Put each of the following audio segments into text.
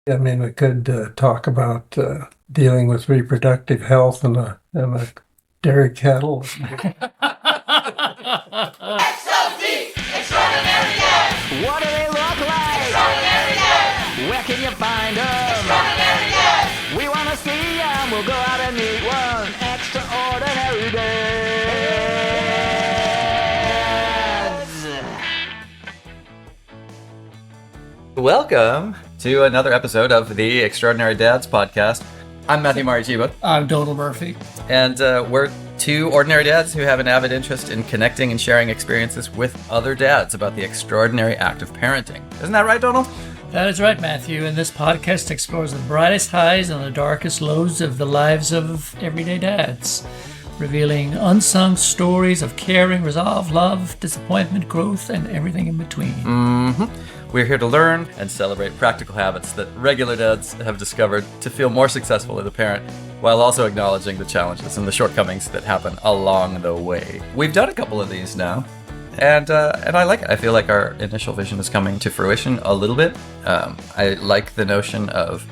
I mean, we could talk about dealing with reproductive health and the dairy cattle. XLD, Extraordinary Dad! What do they look like? Extraordinary Dad! Where can you find them? Extraordinary Dad! We want to see them. We'll go out and meet one. Extraordinary dads. Welcome to another episode of the Extraordinary Dads podcast. I'm Matthew Marichiba, I'm Donal Murphy. and we're two ordinary dads who have an avid interest in connecting and sharing experiences with other dads about the extraordinary act of parenting. Isn't that right, Donal? That is right, Matthew. And this podcast explores the brightest highs and the darkest lows of the lives of everyday dads, revealing unsung stories of caring, resolve, love, disappointment, growth, and everything in between. We're here to learn and celebrate practical habits that regular dads have discovered to feel more successful as a parent, while also acknowledging the challenges and the shortcomings that happen along the way. We've done a couple of these now, and I like it. I feel like our initial vision is coming to fruition a little bit. I like the notion of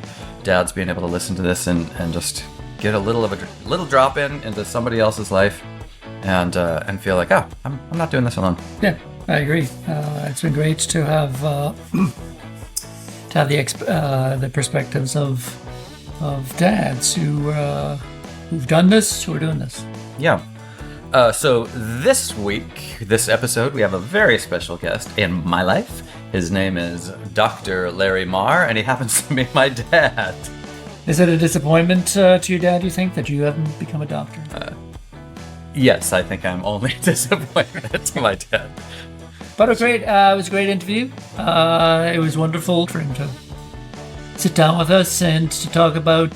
dads being able to listen to this and just get a little drop in into somebody else's life, and feel like, oh, I'm not doing this alone. Yeah, I agree. It's been great to have the perspectives of dads who've done this, who are doing this. Yeah. So this episode, we have a very special guest in my life. His name is Dr. Larry Marr, and he happens to be my dad. Is it a disappointment to your dad, you think, that you haven't become a doctor? Yes, I think I'm only disappointed to my dad. But it was a great interview. It was wonderful for him to sit down with us and to talk about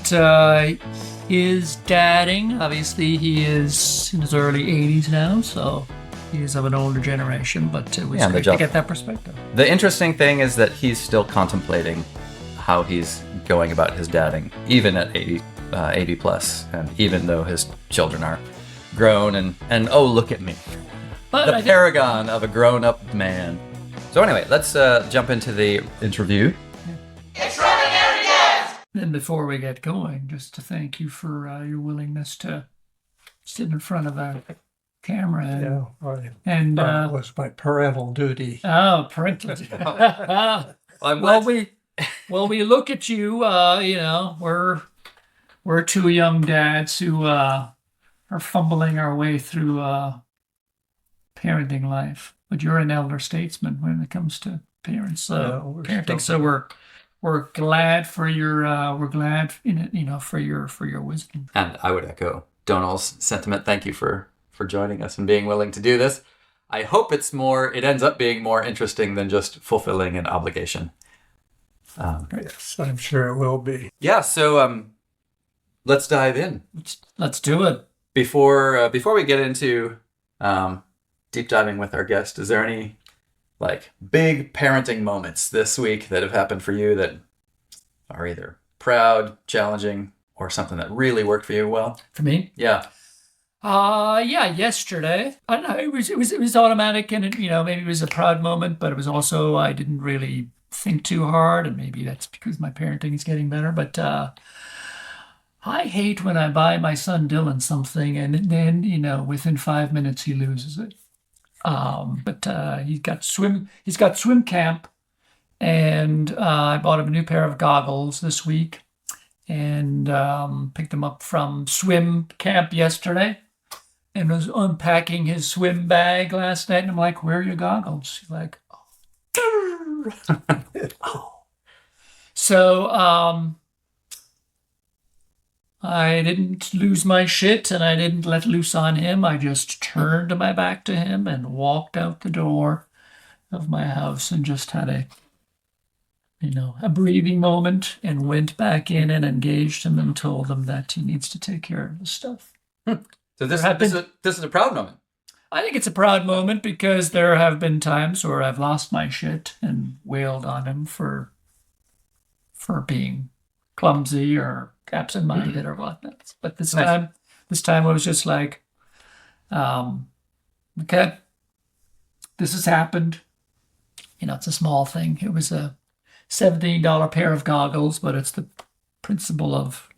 his dadding. Obviously, he is in his early 80s now, so he is of an older generation, but it was great to get that perspective. The interesting thing is that he's still contemplating how he's going about his dadding, even at 80 plus, and even though his children are grown and oh, look at me. But The paragon of a grown-up man. So anyway, let's jump into the interview. Extraordinary Dads! And before we get going, just to thank you for your willingness to sit in front of a camera. And It was my parental duty. oh, parental. We look at you. We're two young dads who are fumbling our way through parenting life, but you're an elder statesman when it comes to parents parenting. So we're glad for your for your wisdom. And I would echo Donal's sentiment. Thank you for joining us and being willing to do this. I hope it ends up being more interesting than just fulfilling an obligation. Yes, I'm sure it will be. Yeah, so let's dive in. Let's do it. Before we get into deep diving with our guest, is there any big parenting moments this week that have happened for you that are either proud, challenging, or something that really worked for you well? For me? Yeah. Yesterday. I don't know, it was automatic, and maybe it was a proud moment, but it was also, I didn't really think too hard, and maybe that's because my parenting is getting better, but I hate when I buy my son Dylan something and then, within 5 minutes he loses it. But he's got swim camp, and I bought him a new pair of goggles this week, and picked him up from swim camp yesterday, and was unpacking his swim bag last night, and I'm like, "Where are your goggles?" He's like, "Oh." Oh. So I didn't lose my shit, and I didn't let loose on him. I just turned my back to him and walked out the door of my house and just had a breathing moment, and went back in and engaged him and told him that he needs to take care of his stuff. So this is a proud moment. I think it's a proud moment because there have been times where I've lost my shit and wailed on him for being clumsy or absent-minded or whatnot. But this time it was just like, okay, this has happened. It's a small thing. It was a $17 pair of goggles, but it's the principle of,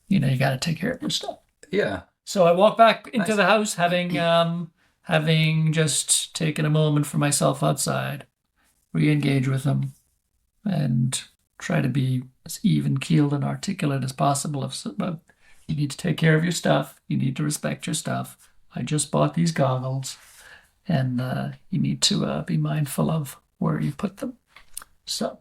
you got to take care of your stuff. Yeah. So I walk back into Nice. the house, having just taken a moment for myself outside, re-engage with them, and try to be as even-keeled and articulate as possible. But you need to take care of your stuff. You need to respect your stuff. I just bought these goggles, and you need to be mindful of where you put them. So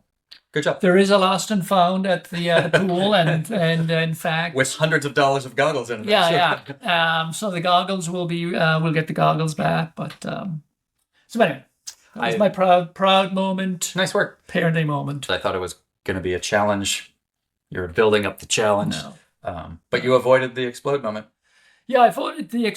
Good job. there is a lost and found at the pool, and in fact, With hundreds of dollars of goggles in it. yeah. So the goggles will be, we'll get the goggles back. But so anyway, that was my proud moment, Nice work. parenting moment. I thought it was going to be a challenge. You're building up the challenge. No. But you avoided the explode moment. Yeah, I avoided the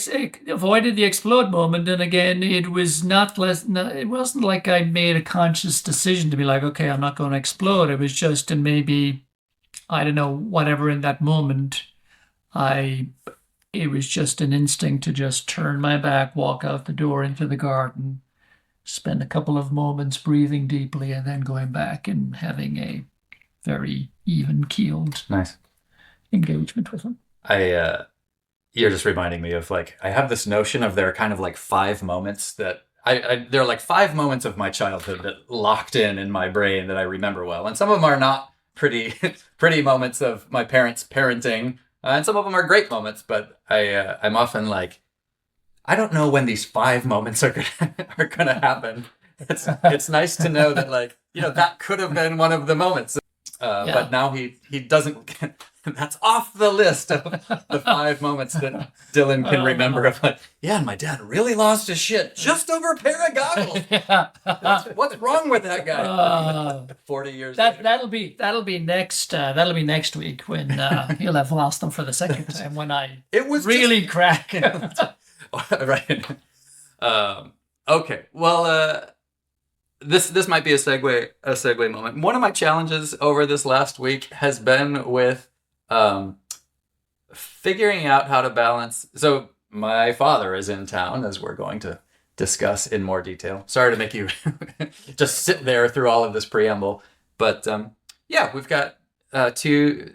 explode moment, and again, it was it wasn't like I made a conscious decision to be like, okay, I'm not going to explode. It was just, and maybe, I don't know, whatever in that moment, it was just an instinct to just turn my back, walk out the door into the garden, spend a couple of moments breathing deeply, and then going back and having a very even-keeled Nice. engagement with them. You're just reminding me of I have this notion of there are kind of 5 moments that there are 5 moments of my childhood that locked in my brain that I remember well. And some of them are not pretty moments of my parents parenting. And some of them are great moments, but I'm often I don't know when these 5 moments are gonna happen. It's nice to know that that could have been one of the moments. But now he doesn't. That's off the list of the 5 moments that Dylan can remember. Of and my dad really lost his shit just over a pair of goggles. What's wrong with that guy? 40 years. later. That'll be next week when he'll have lost them for the second time when I It was really crack. right. Okay. Well, this might be a segue moment. One of my challenges over this last week has been with figuring out how to balance. So my father is in town, as we're going to discuss in more detail. Sorry to make you just sit there through all of this preamble, but we've got two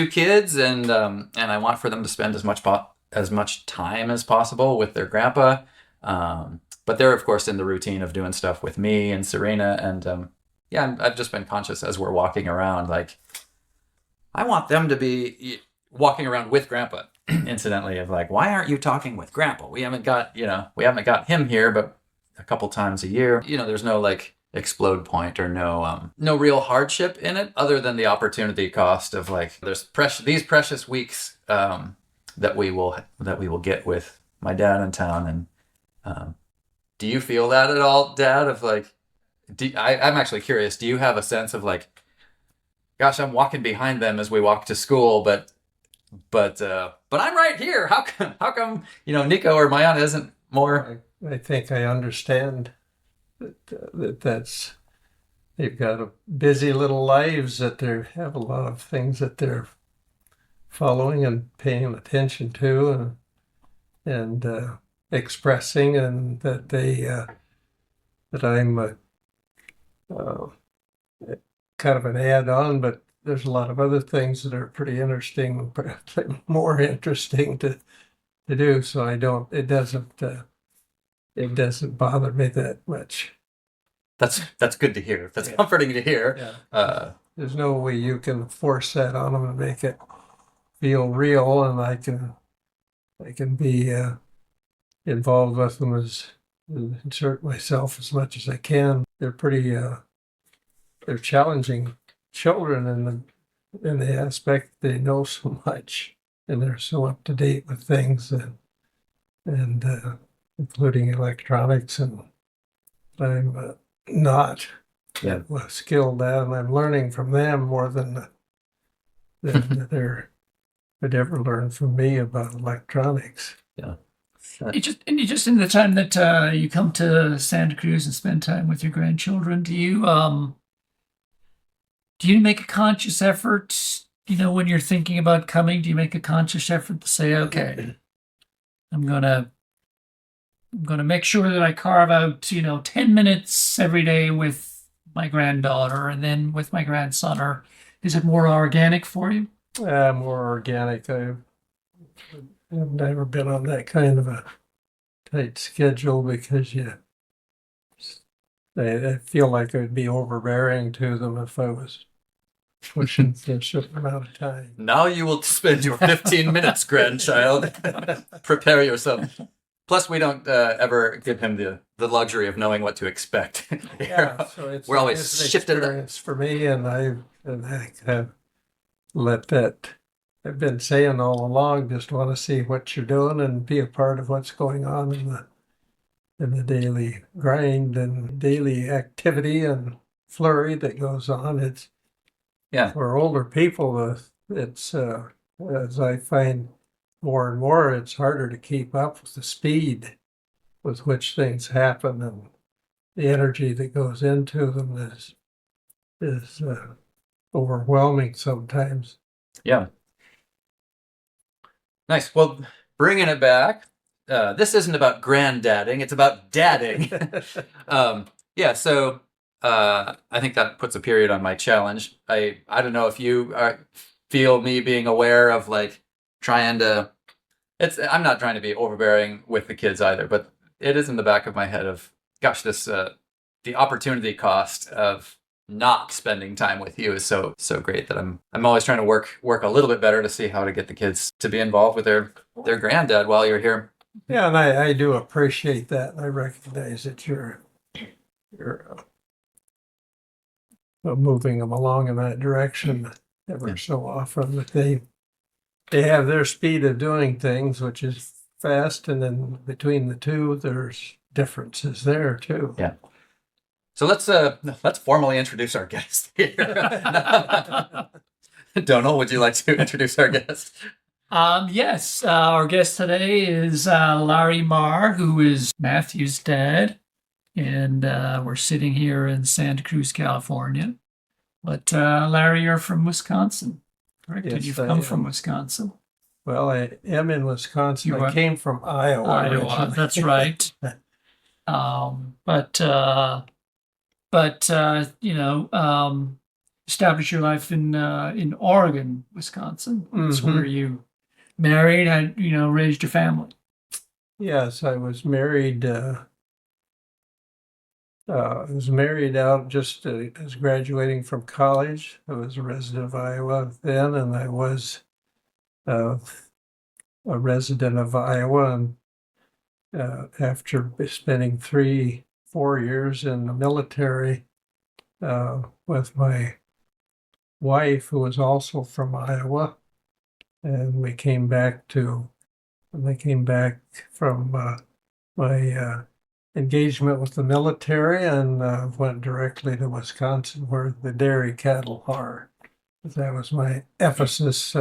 kids, and I want for them to spend as much time as possible with their grandpa. But they're of course in the routine of doing stuff with me and Serena, and I've just been conscious as we're walking around, I want them to be walking around with grandpa, incidentally, of why aren't you talking with grandpa? We haven't got him here, but a couple times a year, there's no explode point or no real hardship in it other than the opportunity cost of there's these precious weeks that we will get with my dad in town. And do you feel that at all, Dad, of I'm actually curious, do you have a sense of gosh, I'm walking behind them as we walk to school, but I'm right here. How come Nico or Mayana isn't more? I think I understand that's they've got busy little lives, that they have a lot of things that they're following and paying attention to and expressing, and that that I'm kind of an add-on, but there's a lot of other things that are pretty interesting, perhaps more interesting to do. So it doesn't bother me that much. That's good to hear. That's comforting to hear. Yeah. There's no way you can force that on them and make it feel real, and I can be involved with them and insert myself as much as I can. They're pretty they're challenging children in the aspect they know so much, and they're so up to date with things, and including electronics, and I'm not skilled at, and I'm learning from them more than they'd ever learn from me about electronics. Yeah. You just in the time that you come to Santa Cruz and spend time with your grandchildren, do you make a conscious effort, when you're thinking about coming, do you make a conscious effort to say, okay, I'm gonna make sure that I carve out, 10 minutes every day with my granddaughter, and then with my grandson, or is it more organic for you? More organic. I've never been on that kind of a tight schedule because I feel like it would be overbearing to them if I was pushing a certain amount of time. Now you will spend your 15 minutes, grandchild. Prepare yourself. Plus, we don't ever give him the luxury of knowing what to expect. Yeah, so We're always it's an shifted. experience for me, and I have let that. I've been saying all along, just want to see what you're doing and be a part of what's going on in the daily grind and daily activity and flurry that goes on. It's Yeah. for older people. It's as I find more and more, it's harder to keep up with the speed with which things happen, and the energy that goes into them is overwhelming sometimes. Yeah. Nice. Well, bringing it back, this isn't about granddadding, it's about dadding. Yeah, so I think that puts a period on my challenge. I don't know if you feel me being aware of like trying to, I'm not trying to be overbearing with the kids either, but it is in the back of my head of, gosh, this, the opportunity cost of not spending time with you is so great that I'm always trying to work a little bit better to see how to get the kids to be involved with their granddad while you're here. Yeah, and I do appreciate that. I recognize that you're moving them along in that direction ever so often. But they have their speed of doing things, which is fast, and then between the two, there's differences there too. Yeah. So let's formally introduce our guest here. Donal, would you like to introduce our guest? Yes, our guest today is Larry Marr, who is Matthew's dad, and we're sitting here in Santa Cruz, California. But Larry, you're from Wisconsin, correct? Yes, You've I come am. from Wisconsin. Well, I am in Wisconsin. You I are- came from Iowa. Iowa, originally. that's right. Establish your life in Oregon, Wisconsin. That's Mhm. where you married and raised your family. Yes, I was married. I was married out just as graduating from college. I was a resident of Iowa then, and I was a resident of Iowa. And after spending 4 years in the military with my wife, who was also from Iowa, and we came back from my engagement with the military and went directly to Wisconsin, where the dairy cattle are. That was my emphasis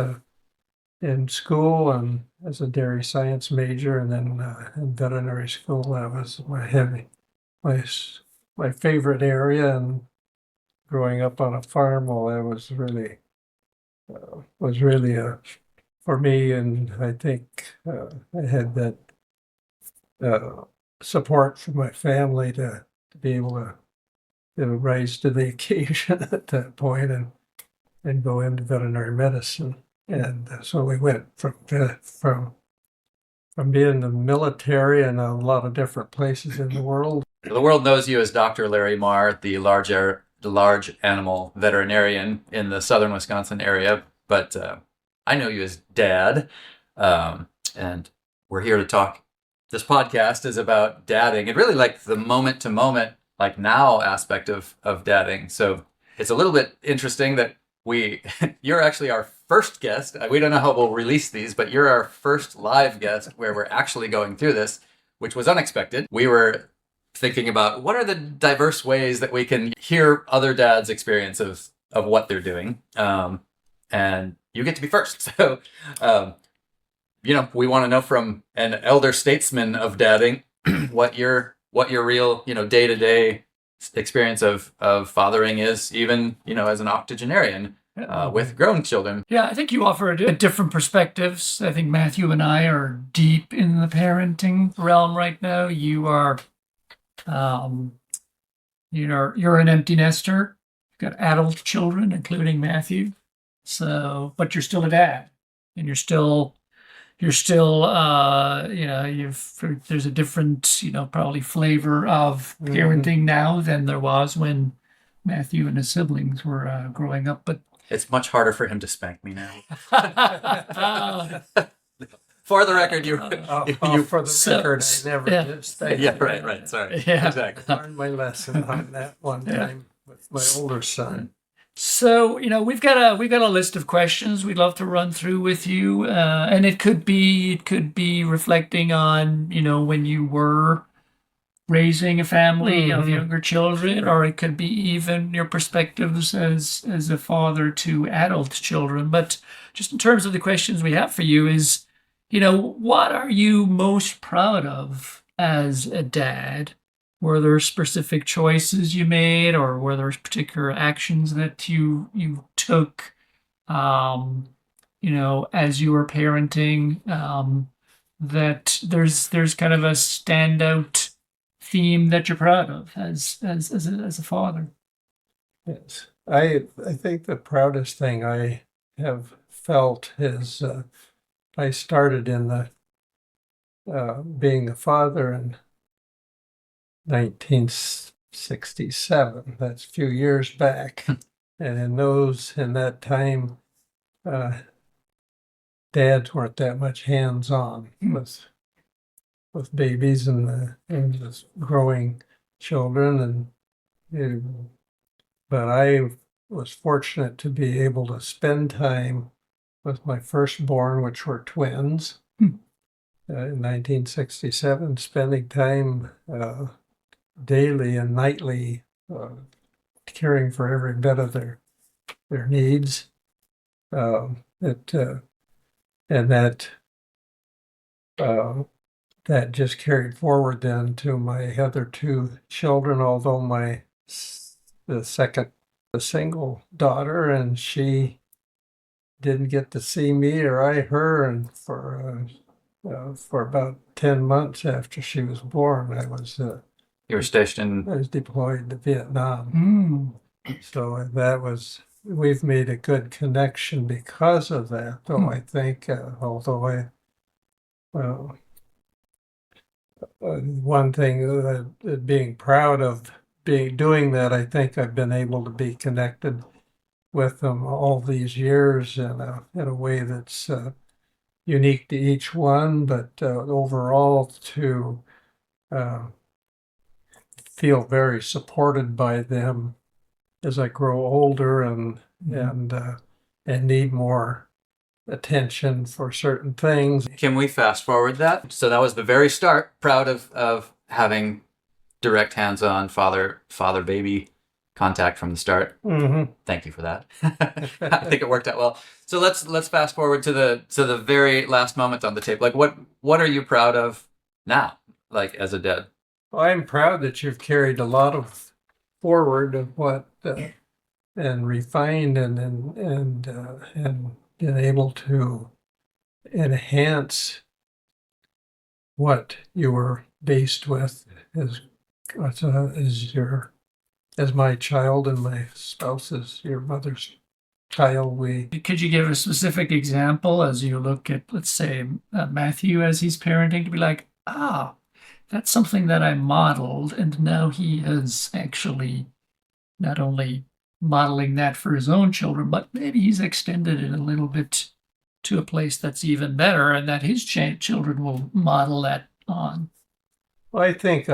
in school and as a dairy science major, and then in veterinary school. That was my favorite area. And growing up on a farm, well, that was really for me, and I think I had that support from my family to be able to rise to the occasion at that point and go into veterinary medicine. And so we went from being in the military and a lot of different places in the world. The world knows you as Dr. Larry Marr, the large animal veterinarian in the southern Wisconsin area, but I know you as Dad, and we're here to talk. This podcast is about dadding and really like the moment to moment, like now aspect of dadding. So it's a little bit interesting that you're actually our first guest. We don't know how we'll release these, but you're our first live guest where we're actually going through this, which was unexpected. We were thinking about what are the diverse ways that we can hear other dads' experience of what they're doing. And you get to be first. So, we want to know from an elder statesman of dadding what your real, day-to-day experience of fathering is, even, as an octogenarian with grown children. Yeah, I think you offer different perspectives. I think Matthew and I are deep in the parenting realm right now. You are you're an empty nester. You've got adult children, including Matthew. So, but you're still a dad, and you're still there's a different probably flavor of parenting now than there was when Matthew and his siblings were growing up. But It's much harder for him to spank me now. For the record, for the So- record, I never yeah. did stay. yeah, right. Sorry. Yeah. Exactly. Learned my lesson on that one time with my older son. So, we've got a list of questions we'd love to run through with you, and it could be reflecting on when you were raising a family of younger children, or it could be even your perspectives as a father to adult children. But just in terms of the questions we have for you is, what are you most proud of as a dad? Were there specific choices you made, or were there particular actions that you took, as you were parenting, that there's kind of a standout theme that you're proud of as a father? Yes, I think the proudest thing I have felt is I started in the being a father in 1967. That's a few years back, and in that time, dads weren't that much hands-on with babies and just growing children, but I was fortunate to be able to spend time with my firstborn, which were twins, in 1967, spending time daily and nightly caring for every bit of their needs. That just carried forward then to my other two children, although the single daughter, and she didn't get to see me or I her, and for about 10 months after she was born, I was You were stationed deployed to Vietnam. So we've made a good connection because of that, though I think, although one thing being proud of doing that, I think I've been able to be connected with them all these years in a way that's unique to each one, but overall to feel very supported by them as I grow older and need more attention for certain things. Can we fast forward that? So that was the very start. Proud of having direct hands-on father-baby contact from the start. Mm-hmm. Thank you for that. I think it worked out well. So let's fast forward to the very last moment on the tape. Like what are you proud of now? Like as a dad? Well, I'm proud that you've carried a lot of forward of what and refined and been able to enhance what you were based with as my child and my spouse as your mother's child. Could you give a specific example as you look at, let's say, Matthew as he's parenting, to be like, that's something that I modeled, and now he is actually not only modeling that for his own children, but maybe he's extended it a little bit to a place that's even better, and that his children will model that on. Well, I think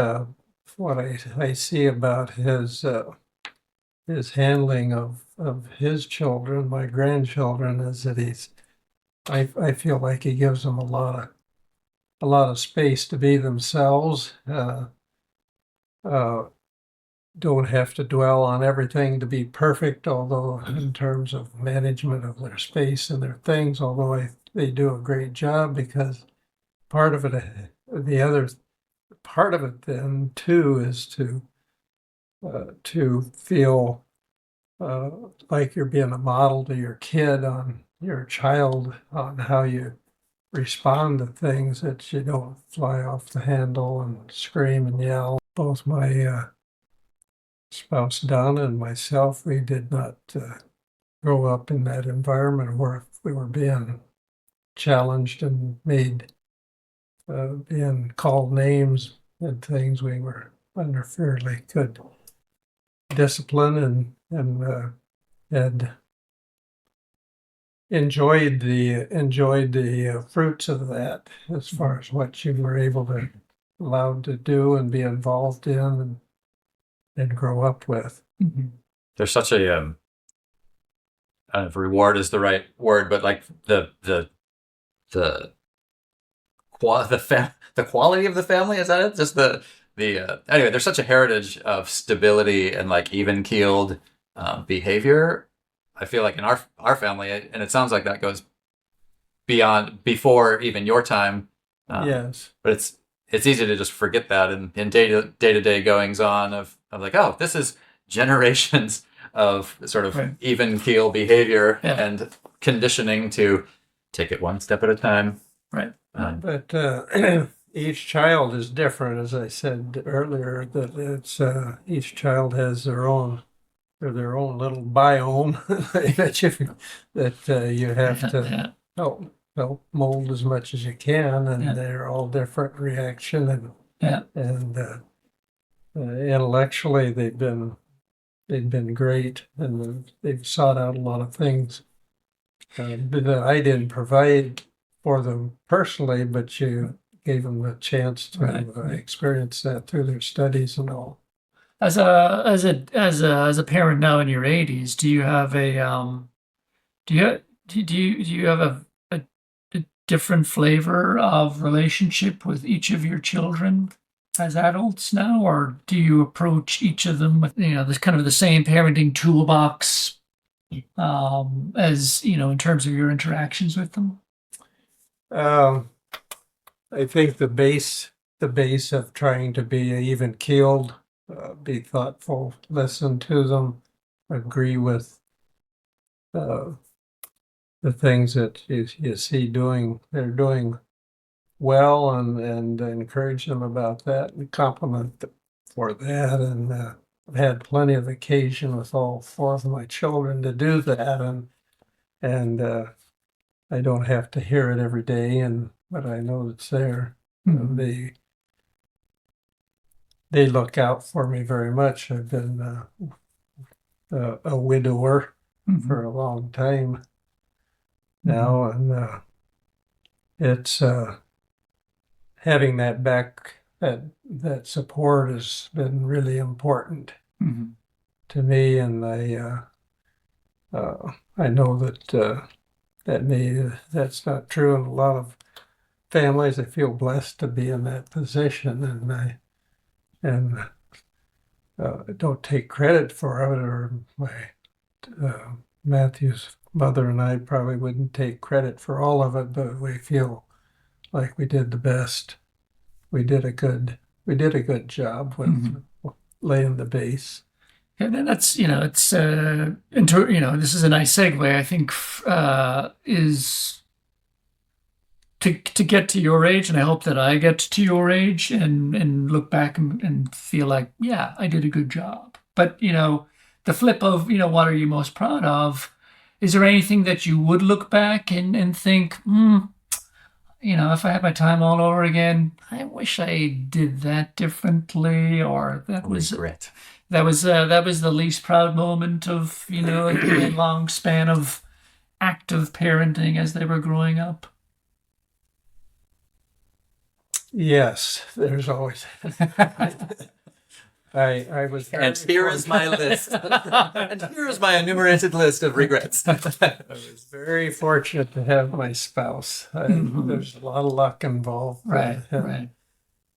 what I see about his handling of his children, my grandchildren, is that I feel like he gives them a lot of space to be themselves. Don't have to dwell on everything to be perfect, although in terms of management of their space and their things, although they do a great job, because part of it, the other part of it then too, is to feel like you're being a model to your child on how you respond to things, that you don't fly off the handle and scream and yell. Both my spouse Donna and myself, we did not grow up in that environment where we were being challenged and made being called names and things. We were under fairly good discipline and had enjoyed the fruits of that as far as what you were able to allowed to do and be involved in and grow up with. There's such a I don't know if reward is the right word, but like the quality of the family, is that it? Just the anyway, there's such a heritage of stability and like even keeled behavior. I feel like in our family, and it sounds like that goes before even your time. Yes, but it's easy to just forget that in day-to-day goings on of like, oh, this is generations of sort of Right. even keel behavior Yeah. and conditioning to take it one step at a time. Right. but each child is different, as I said earlier. That it's each child has their own little biome that you have to Yeah. help mold as much as you can, and Yeah. they're all different reaction Yeah. and intellectually they've been great, and they've sought out a lot of things that I didn't provide for them personally, but you gave them a chance to Right. experience that through their studies and all. As a parent now in your 80s, do you have a different flavor of relationship with each of your children as adults now, or do you approach each of them with this kind of the same parenting toolbox as in terms of your interactions with them? I think the base of trying to be even keeled, be thoughtful, listen to them, agree with the things that you see they're doing well, and encourage them about that and compliment them for that. And I've had plenty of occasion with all four of my children to do that, and I don't have to hear it every day, but I know it's there. Mhm. They look out for me very much. I've been a widower Mhm. for a long time now, and it's having that support has been really important Mhm. to me, and I know that that's not true in a lot of families. I feel blessed to be in that position, and I don't take credit for it, or Matthew's mother and I probably wouldn't take credit for all of it, but we feel like we did the best. We did a good job with laying the base. And then that's, it's, this is a nice segue, I think, is to get to your age. And I hope that I get to your age and look back and feel like, yeah, I did a good job. But, the flip of, what are you most proud of? Is there anything that you would look back and think, if I had my time all over again, I wish I did that differently, or that was Regret. that was the least proud moment of a long span of active parenting as they were growing up. Yes, there's always. I was. And here is my list. And here is my enumerated list of regrets. I was very fortunate to have my spouse. There's a lot of luck involved. Right, and, right.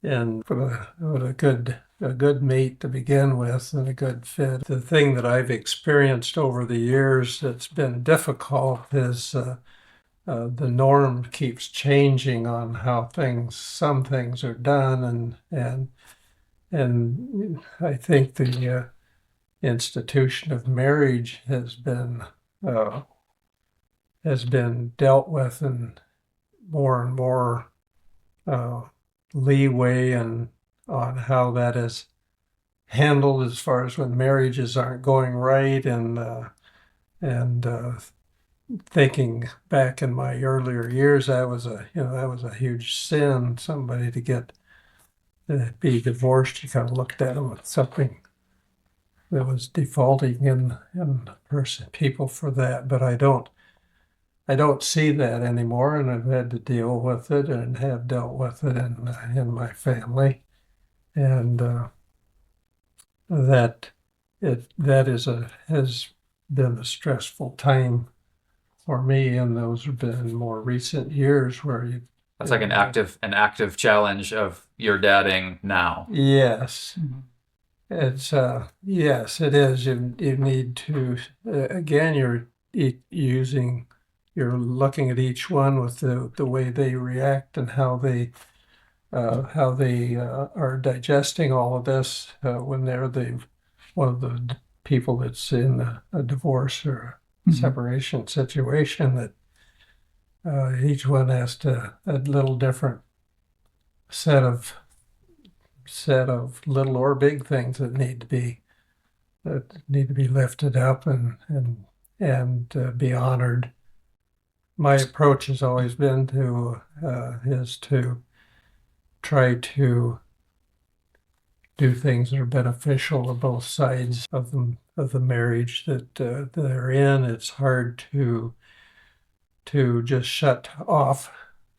And with a good mate to begin with, and a good fit. The thing that I've experienced over the years that's been difficult is the norm keeps changing on how some things are done, and I think the institution of marriage has been dealt with in more and more leeway and on how that is handled as far as when marriages aren't going right, and thinking back in my earlier years, that was a huge sin. Somebody to get be divorced, you kind of looked at them as something that was defaulting in people for that. But I don't see that anymore, and I've had to deal with it and have dealt with it in my family, and that has been a stressful time for me, and those have been more recent years where you. That's like an active challenge of your dadding now. Yes. It's yes, it is. You need to again. You're looking at each one with the way they react and how they are digesting all of this when they're one of the people that's in a divorce or a separation situation. That each one has a little different set of little or big things that need to be lifted up and be honored. My approach has always been to try to do things that are beneficial to both sides of the marriage that they're in. It's hard to just shut off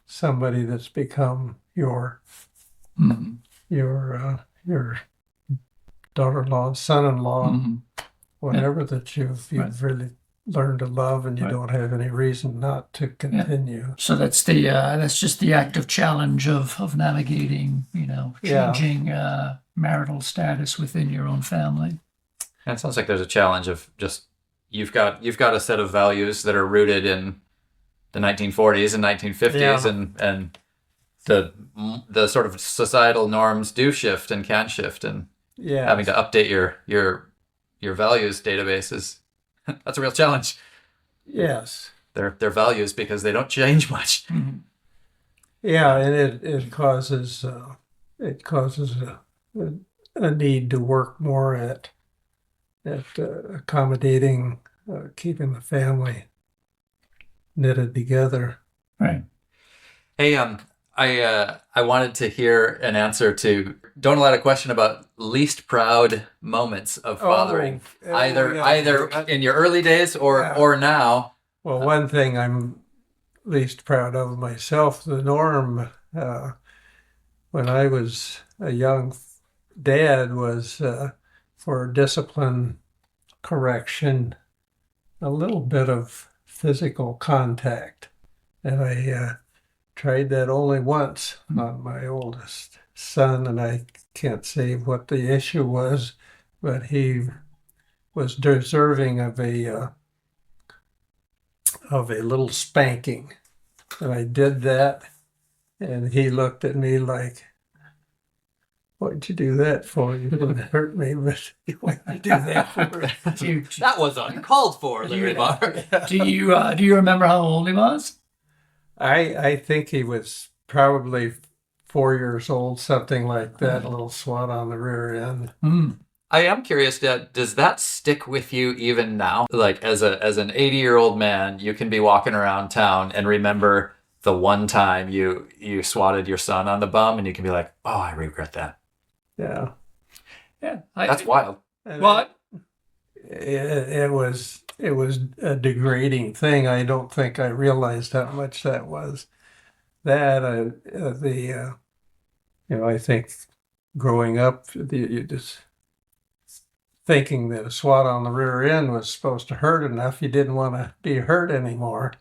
somebody that's become your daughter-in-law, son-in-law, whatever, that you've really learned to love, and you don't have any reason not to continue. So that's just the active challenge of navigating, changing marital status within your own family. And it sounds like there's a challenge of just you've got a set of values that are rooted in the 1940s and 1950s, and the sort of societal norms do shift and can shift, and having to update your values database that's a real challenge. Yes. They're values because they don't change much. Yeah, and it causes a need to work more at accommodating, keeping the family knitted together. Right. Hey, I wanted to hear an answer to Donal had a question about least proud moments of fathering, either in your early days or now. Well, one thing I'm least proud of myself, the norm when I was a young dad was for discipline correction, a little bit of physical contact, and I tried that only once on my oldest son, and I can't say what the issue was, but he was deserving of a little spanking, and I did that, and he looked at me like, "What'd you do that for? You didn't hurt me, but what'd you do that for?" That was uncalled for, Larry Barr. Do you remember how old he was? I think he was probably 4 years old, something like that, a little swat on the rear end. I am curious, Dad, does that stick with you even now? Like as an 80-year-old man, you can be walking around town and remember the one time you swatted your son on the bum, and you can be like, "Oh, I regret that." Yeah. Yeah. That's wild. What? It was a degrading thing. I don't think I realized how much that was. I think growing up, you just thinking that a swat on the rear end was supposed to hurt enough, you didn't want to be hurt anymore.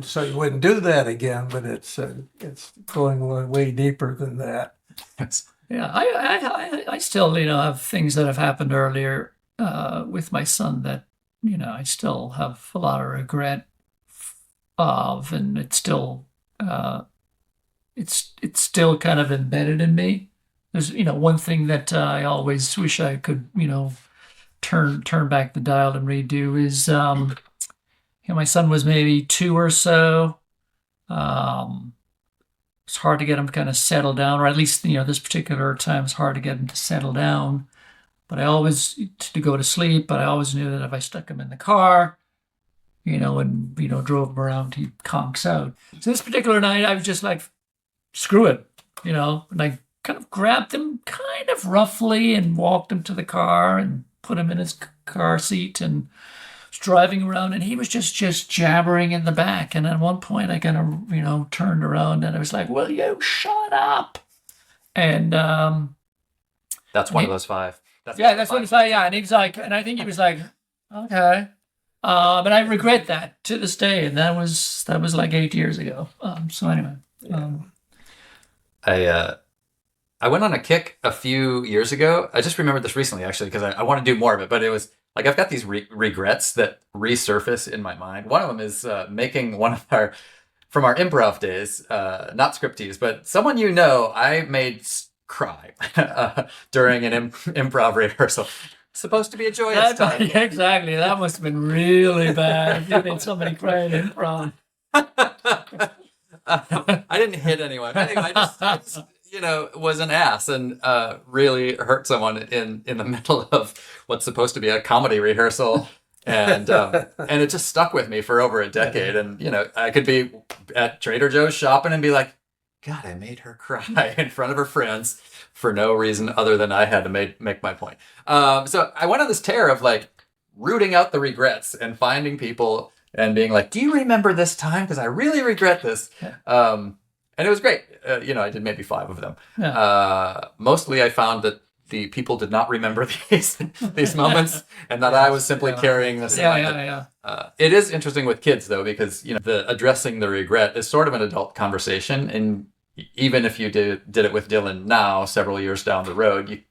So you wouldn't do that again. But it's going way deeper than that. Yeah, I still have things that have happened earlier with my son that I still have a lot of regret of, and it's still kind of embedded in me. There's one thing that I always wish I could turn back the dial and redo is my son was maybe 2 or so. it's hard to get him to kind of settle down, or at least, this particular time it's hard to get him to settle down. But I always, to go to sleep, but I always knew that if I stuck him in the car, and, drove him around, he conks out. So this particular night, I was just like, screw it, and I kind of grabbed him kind of roughly and walked him to the car and put him in his car seat and was driving around, and he was just jabbering in the back. And at one point I kind of, turned around and I was like, will you shut up? And That's one of those five. That's what it's like. Yeah. And he was like, and I think he was like, okay. But I regret that to this day. And that was like 8 years ago. So anyway, I went on a kick a few years ago. I just remembered this recently, actually, because I want to do more of it. But it was like I've got these regrets that resurface in my mind. One of them is making one of from our improv days, not scriptees, but someone I made cry during an improv rehearsal. Supposed to be a joyous time. Yeah, exactly. That must have been really bad if you made somebody cry in improv. I didn't hit anyone. Anyway, I just was an ass and really hurt someone in the middle of what's supposed to be a comedy rehearsal. And it just stuck with me for over a decade. And, I could be at Trader Joe's shopping and be like, God, I made her cry in front of her friends for no reason other than I had to make my point. So I went on this tear of like rooting out the regrets and finding people and being like, do you remember this time? Because I really regret this. And it was great. I did maybe 5 of them. Yeah. Mostly I found that the people did not remember these moments and that I was simply carrying this. Yeah. It is interesting with kids though, because, the addressing the regret is sort of an adult conversation. And even if you did it with Dylan now, several years down the road,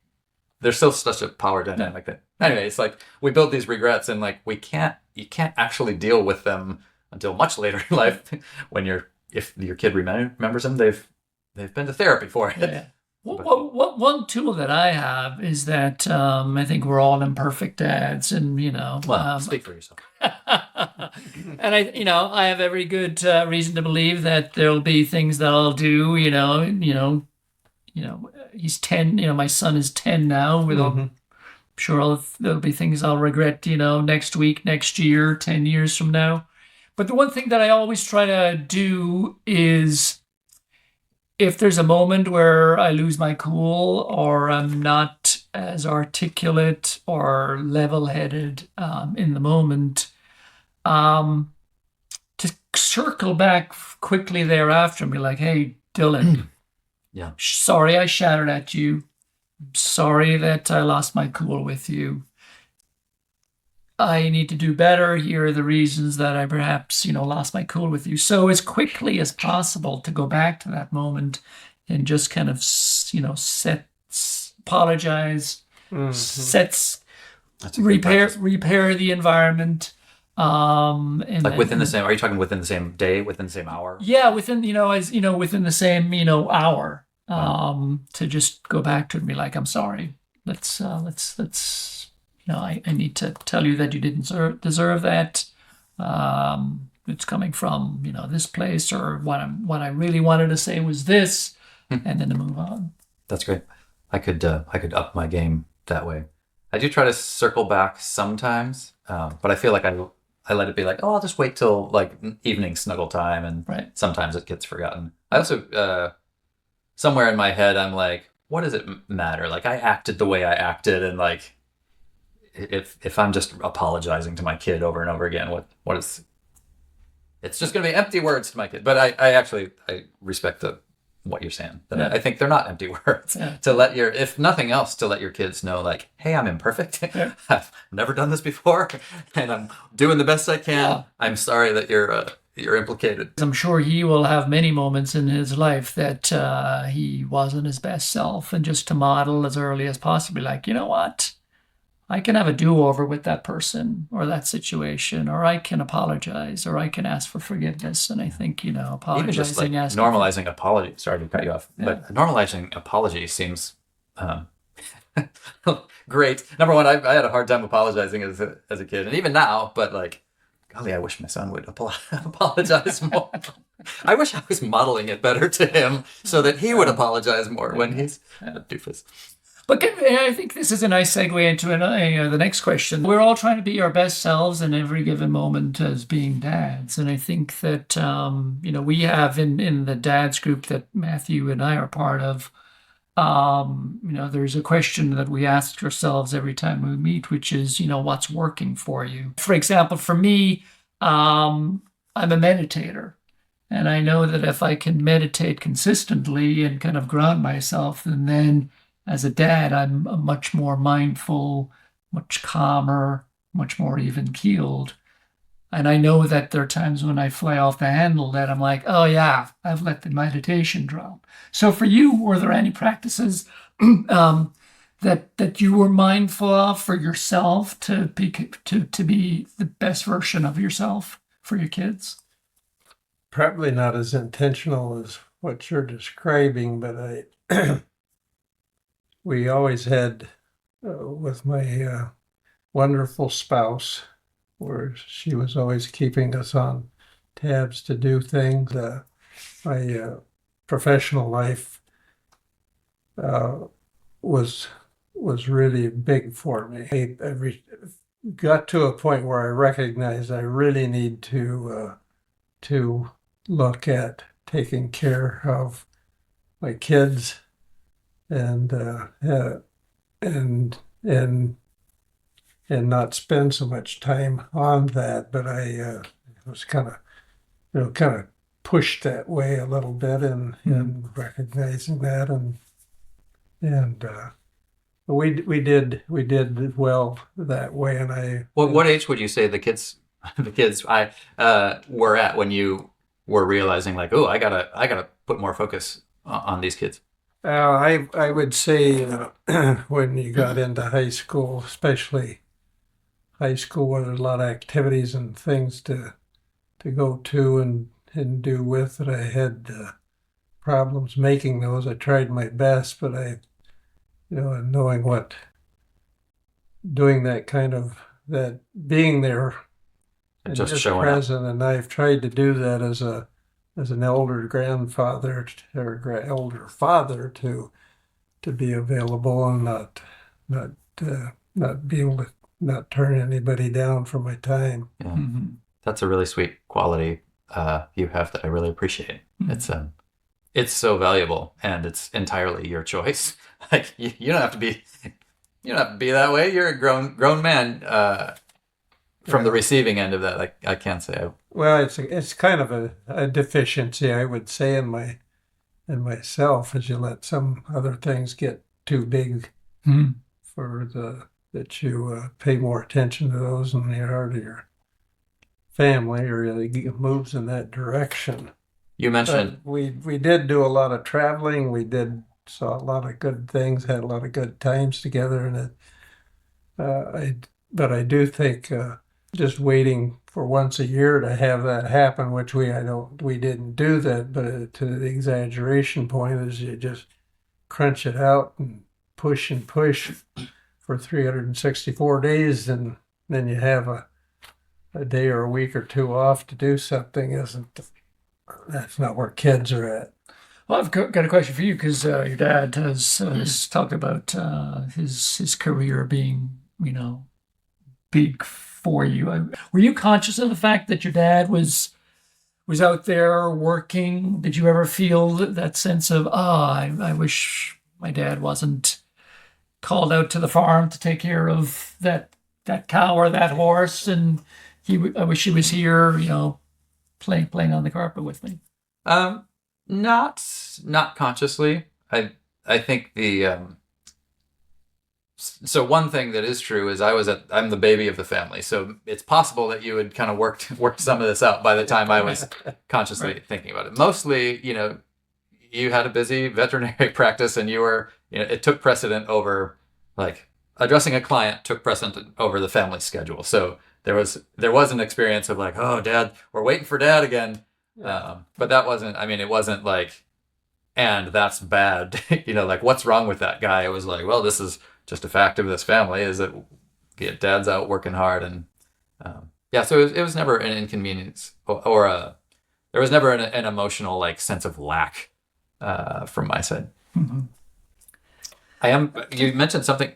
there's still such a power dynamic that anyway, it's like we build these regrets and like you can't actually deal with them until much later in life when if your kid remembers them, they've been to therapy for it. Yeah. One tool that I have is that I think we're all imperfect dads, and speak for yourself. And I have every good reason to believe that there'll be things that I'll do. He's 10. My son is 10 now. I'm sure there'll be things I'll regret. Next week, next year, 10 years from now. But the one thing that I always try to do is, if there's a moment where I lose my cool or I'm not as articulate or level-headed in the moment, to circle back quickly thereafter and be like, hey, Dylan, yeah, sorry I shouted at you. Sorry that I lost my cool with you. I need to do better. Here are the reasons that I perhaps, lost my cool with you. So as quickly as possible to go back to that moment and just kind of, apologize, repair the environment. And like within the same, are you talking within the same day, within the same hour? Yeah, within the same, hour, to just go back to it and be like, I'm sorry. Let's I need to tell you that you didn't deserve that. It's coming from, this place, or what I really wanted to say was this, and then to move on. That's great. I could up my game that way. I do try to circle back sometimes, but I feel like I let it be like, oh, I'll just wait till like evening snuggle time, and sometimes it gets forgotten. I also, somewhere in my head, I'm like, what does it matter? Like I acted the way I acted, and like, if I'm just apologizing to my kid over and over again, what is? It's just going to be empty words to my kid. But I respect what you're saying. That I think they're not empty words. Yeah. To let if nothing else, to let your kids know, like, hey, I'm imperfect. Yeah. I've never done this before, and I'm doing the best I can. Yeah. I'm sorry that you're implicated. I'm sure he will have many moments in his life that he wasn't his best self, and just to model as early as possible, like, you know what? I can have a do-over with that person or that situation, or I can apologize, or I can ask for forgiveness. And I think, apologizing, even just like normalizing apology. Sorry to cut you off, but normalizing apology seems great. Number one, I had a hard time apologizing as a kid, and even now. But like, golly, I wish my son would apologize more. I wish I was modeling it better to him so that he would apologize more when he's a doofus. But I think this is a nice segue into the next question. We're all trying to be our best selves in every given moment as being dads. And I think that, we have in the dads group that Matthew and I are part of, there's a question that we ask ourselves every time we meet, which is, what's working for you? For example, for me, I'm a meditator. And I know that if I can meditate consistently and kind of ground myself, and then as a dad, I'm much more mindful, much calmer, much more even keeled. And I know that there are times when I fly off the handle that I'm like, oh yeah, I've let the meditation drop. So for you, were there any practices that you were mindful of for yourself to be the best version of yourself for your kids? Probably not as intentional as what you're describing, but we always had, with my wonderful spouse, where she was always keeping us on tabs to do things. My professional life was really big for me. I got to a point where I recognized I really need to look at taking care of my kids and not spend so much time on that. But I was kind of pushed that way a little bit in recognizing that, and we did well that way. And I What age would you say the kids were at when you were realizing like, oh, I gotta put more focus on these kids? I would say when you got into high school, especially high school, where there's a lot of activities and things to go to and do with it, I had problems making those. I tried my best, but and knowing what doing that kind of that being there and Just just showing up. present, and I've tried to do that as an elder grandfather or elder father to be available and not be able to not turn anybody down for my time. Yeah. Mm-hmm. That's a really sweet quality you have that I really appreciate. Mm-hmm. It's so valuable, and it's entirely your choice. Like you don't have to be that way. You're a grown man. From the receiving end of that, I can't say. Well, it's kind of a deficiency, I would say, in myself, as you let some other things get too big Mm-hmm. for that you pay more attention to those than you are to your family, or really moves in that direction. You mentioned But we did do a lot of traveling. We saw a lot of good things, had a lot of good times together, and but I do think just waiting for once a year to have that happen, which we didn't do that, but to the exaggeration point is you just crunch it out and push for 364 days, and then you have a day or a week or two off to do something. That's not where kids are at. Well, I've got a question for you because your dad has talked about his career being, big for you. Were you conscious of the fact that your dad was out there working? Did you ever feel that sense of, I wish my dad wasn't called out to the farm to take care of that cow or that horse, and I wish he was here, playing on the carpet with me? not consciously. I think so one thing that is true is I'm the baby of the family, so it's possible that you had kind of worked some of this out by the time I was consciously thinking about it. Mostly, you had a busy veterinary practice, and you were, it took precedent over, like, addressing a client took precedent over the family schedule. So there was an experience of like, oh, Dad, we're waiting for Dad again. But that wasn't, it wasn't like, and that's bad, like, what's wrong with that guy? It was like, well, this is just a fact of this family, is that Dad's out working hard. And so it was never an inconvenience or there was never an emotional like sense of lack from my side. You mentioned something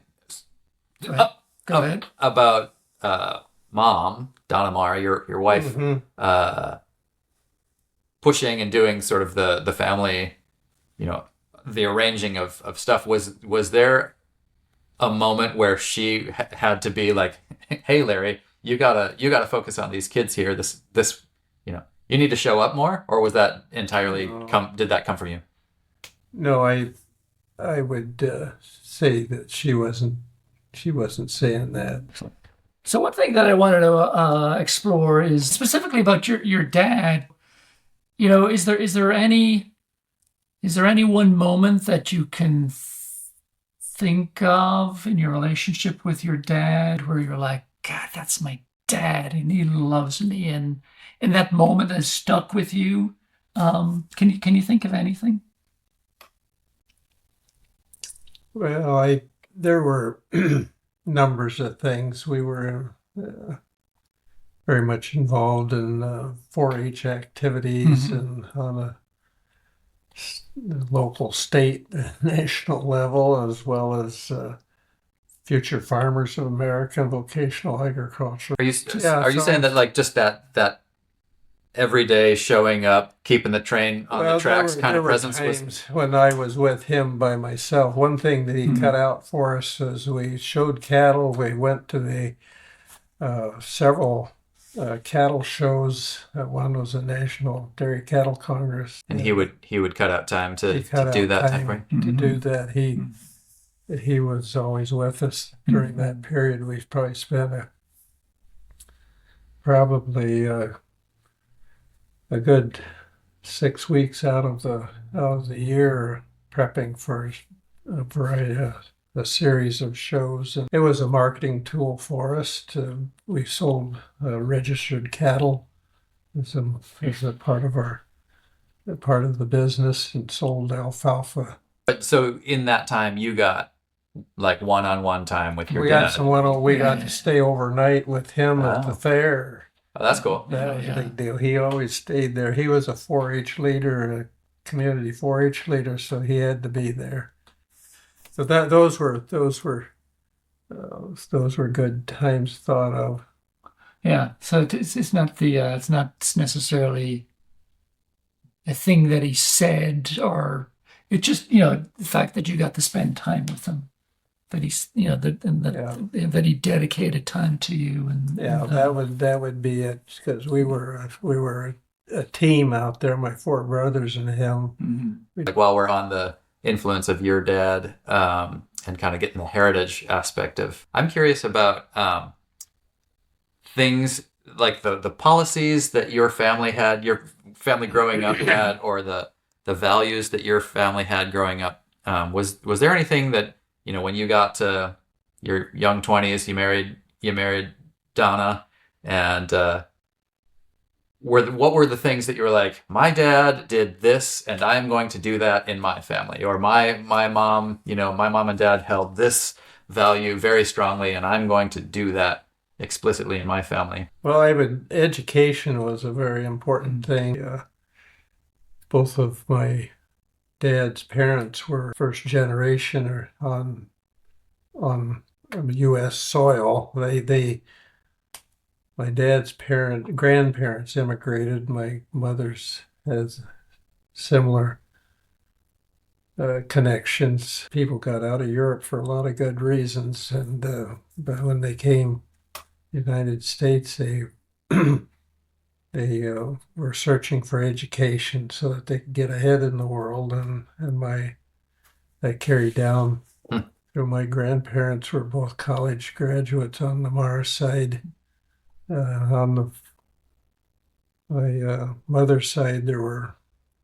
Go ahead. about mom, Donna Mara, your wife, pushing and doing sort of the family, the arranging of stuff. Was there a moment where she had to be like, "Hey, Larry, you gotta focus on these kids here. This, you need to show up more," or was that entirely did that come from you? No, I would say that she wasn't saying that. So one thing that I wanted to explore is specifically about your dad. Is there any one moment that you can think of in your relationship with your dad where you're like, God, that's my dad and he loves me, and that moment has stuck with you? Can you think of anything? Well, there were numbers of things. We were very much involved in 4-H activities and on a local, state, national level, as well as Future Farmers of America, vocational agriculture. Are you saying that like just that everyday showing up, keeping the train on the tracks kind of presence was? Times when I was with him by myself. One thing that he cut out for us is we showed cattle. We went to the several cattle shows. One was a National Dairy Cattle Congress, and he would cut out time to do that type of thing. To do that, he was always with us during that period. We probably spent probably a good 6 weeks out of the year prepping for a variety a series of shows, and it was a marketing tool for us. We sold registered cattle as a part of the business, and sold alfalfa. But so in that time, you got like one-on-one time with your dad. We got to stay overnight with him at the fair. Oh, that's cool. That was a big deal. He always stayed there. He was a 4-H leader, a community 4-H leader, so he had to be there. So those were good times thought of. Yeah. So it's not it's not necessarily a thing that he said, or it's just the fact that you got to spend time with him. That he's that he dedicated time to you, and that would be it, because we were a team out there, my 4 brothers and him. Like while we're on the influence of your dad and kind of getting the heritage aspect of, I'm curious about things like the policies that your family growing up had, or the values that your family had growing up. Was there anything that, when you got to your young 20s, you married Donna, and what were the things that you were like, my dad did this and I'm going to do that in my family, or my mom, my mom and dad held this value very strongly and I'm going to do that explicitly in my family? Well, education was a very important thing. Both of my dad's parents were first generation or on U.S. soil. My dad's grandparents immigrated. My mother's has similar connections. People got out of Europe for a lot of good reasons, and but when they came to the United States, they were searching for education so that they could get ahead in the world, and that carried down. My grandparents were both college graduates on the Mars side. On my mother's side, there were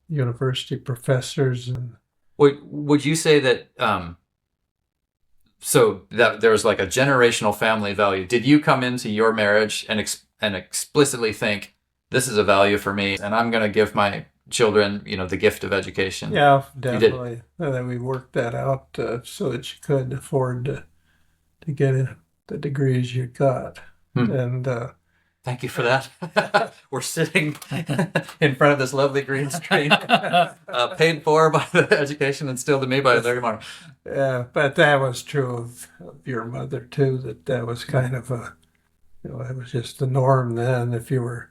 university professors. And would you say that so that there was like a generational family value? Did you come into your marriage and explicitly think, this is a value for me, and I'm going to give my children, the gift of education? Yeah, definitely. And then we worked that out so that you could afford to get the degrees you got. And Thank you for that. We're sitting in front of this lovely green screen, paid for by the education instilled in me by Larry Marr. Yeah, but that was true of your mother too. That was kind of that was just the norm then. If you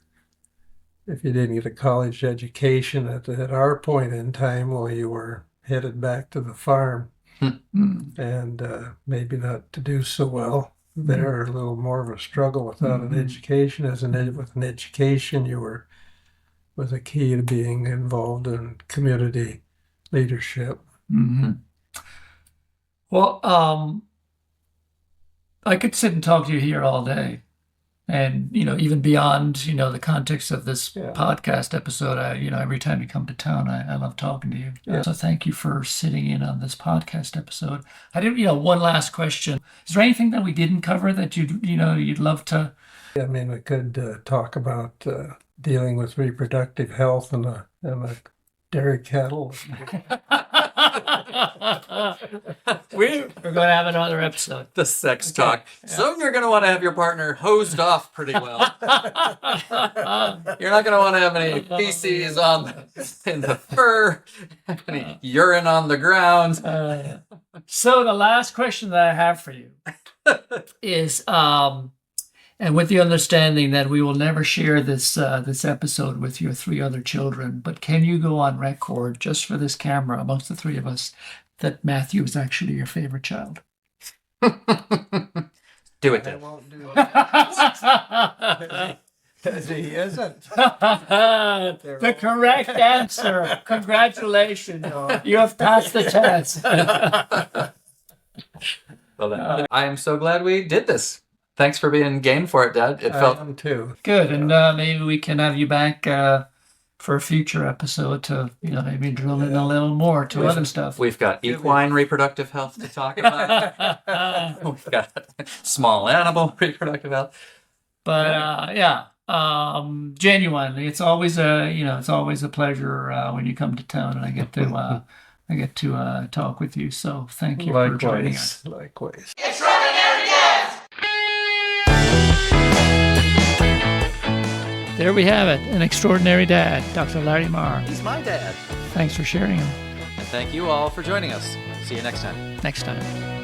didn't get a college education at our point in time, well, you were headed back to the farm, and maybe not to do so well. There, a little more of a struggle without an education. With an education, was a key to being involved in community leadership. Mm-hmm. Well, I could sit and talk to you here all day, and even beyond the context of this podcast episode. Every time you come to town, I love talking to you. Yeah. So thank you for sitting in on this podcast episode. I didn't. One last question: is there anything that we didn't cover that you'd love to? I mean, we could talk about dealing with reproductive health and a dairy cattle. We're going to have another episode. The sex talk. Soon you're going to want to have your partner hosed off pretty well. You're not going to want to have any feces in the fur, any urine on the ground. So the last question that I have for you is, and with the understanding that we will never share this episode with your 3 other children, but can you go on record just for this camera amongst the 3 of us that Matthew is actually your favorite child? Do it I then. won't do it. Because he isn't. The correct answer. Congratulations. You have passed the test. Well, I am so glad we did this. Thanks for being game for it, Dad. It felt I am too. Good. And maybe we can have you back for a future episode to, maybe drill in a little more to other stuff. We've got equine reproductive health to talk about. We've got small animal reproductive health. But genuinely, it's always a pleasure when you come to town, and I get to talk with you. So thank you for joining us. Likewise. Extraordinary Dads! There we have it, an extraordinary dad, Dr. Larry Marr. He's my dad. Thanks for sharing him. And thank you all for joining us. See you next time. Next time.